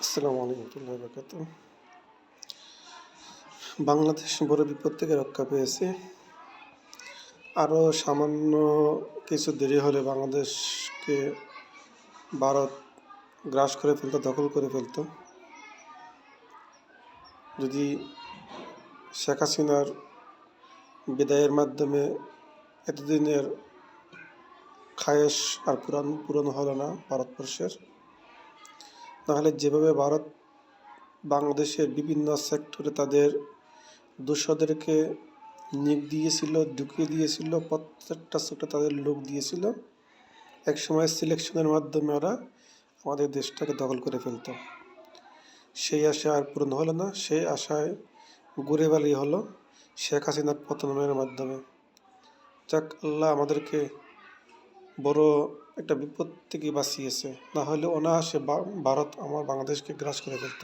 আসসালামু আলাইকুম রহমতুল্লাহি ওয়া বারাকাতুহু। বাংলাদেশ বড় বিপদ থেকে রক্ষা পেয়েছে। আরও সামান্য কিছু দেরি হলে বাংলাদেশকে ভারত গ্রাস করে ফেলত, দখল করে ফেলত। যদি শেখ হাসিনার বিদায়ের মাধ্যমে এতদিনের খায়েশ আর পূরণ হলো না ভারতবর্ষের, নাহলে যেভাবে ভারত বাংলাদেশের বিভিন্ন সেক্টরে তাদের দূষদেরকে নিয়োগ দিয়েছিল, ঢুকিয়ে দিয়েছিল, প্রত্যেকটা সেক্টরে তাদের লোক দিয়েছিল, একসময় সিলেকশনের মাধ্যমে ওরা আমাদের দেশটাকে দখল করে ফেলত। সেই আশা আর পূরণ হলো না। সেই আশায় ঘুরে বালি হলো শেখ হাসিনার পতনের মাধ্যমে। যাক, আল্লাহ আমাদেরকে বড় একটা বিপদ থেকে বাঁচিয়েছে, না হলে অনায়াসে ভারত আমার বাংলাদেশকে গ্রাস করে ফেলত।